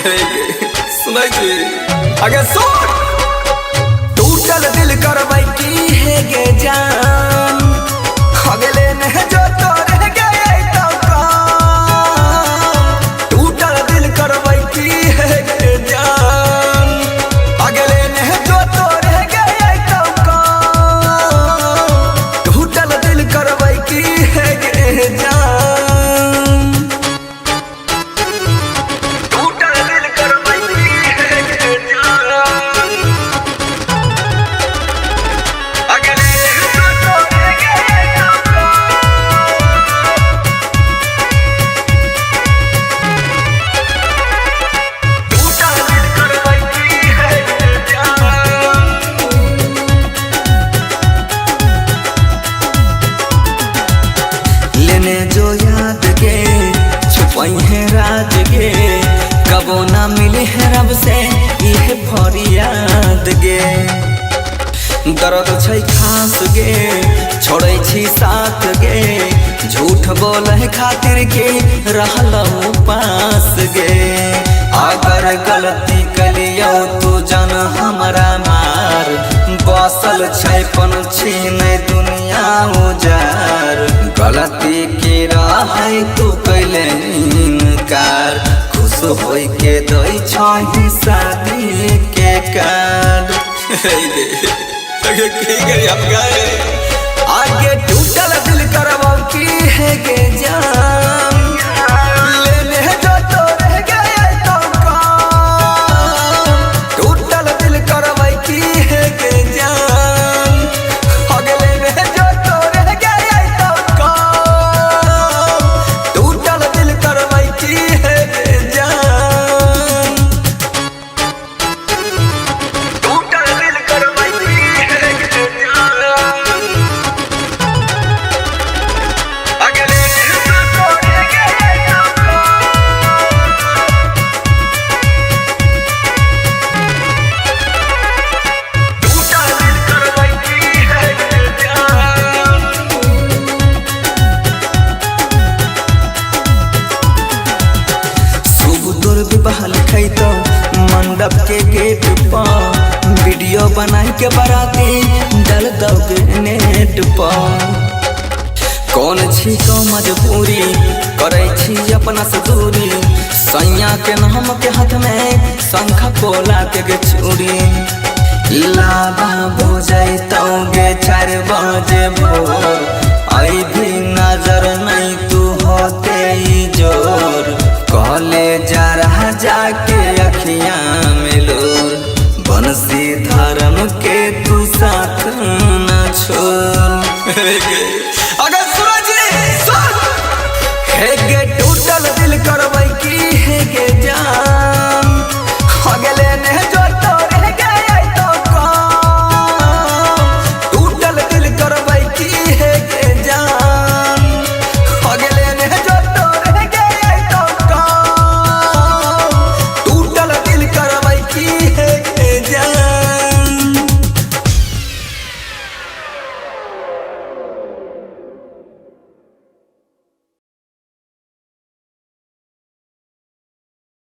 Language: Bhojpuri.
सुनाई थी आगे सुन। टूटल दिल करवाई की है गे जान, अगले ने जो तोरे गए तो टूटल दिल करवाई की है गे जान, अगले ने जो तोरे गए तो टूटल दिल करवाई की है गे जान। जो याद के छुपाई है राज के, कबो ना मिले है रब से यह फरियाद गे। दर्द छै खास गे छोड़े छी साथ गे, झूठ बोले खातिर के रहलो पास गे। अगर गलती कलियो तू जन हमरा मार, बसल छै पंछी नहीं दुनिया उजार। गलती के रहे तू कैले इनकार, खुश होई के दई छही शादी के कार्ड। आगे टूटल दिल करवाओ की है गे जान, लेने जो तोरे गए तो टूटल दिल करवाई की है गे जान, अगले में जो तोरे गए तो टूटल दिल करवाई की है गे जान। टूटल दिल करवाई की है गे जान, अगले में जो तोरे गए तो टूटल दिल करवाई की है गे जान। शुभ तोर विवाह लिखाई तो मंडप के गेट पर, वीडियो बनाई के बराती डाल दोगे नेट पर। कौन छी को मजबूरी करे छी अपना से दूरी, सैया के नाम के हाथ में शंखा पोला के चूड़ी। लाबा बुझाई तो गे 4 बजे भोर, आई भी नजर नहीं तू होते ही जोर। कहले जा रहा जाके अखियां में लोर, बंसी धर्म के तू साथ न छोड़। अगर सूरज सुन है गे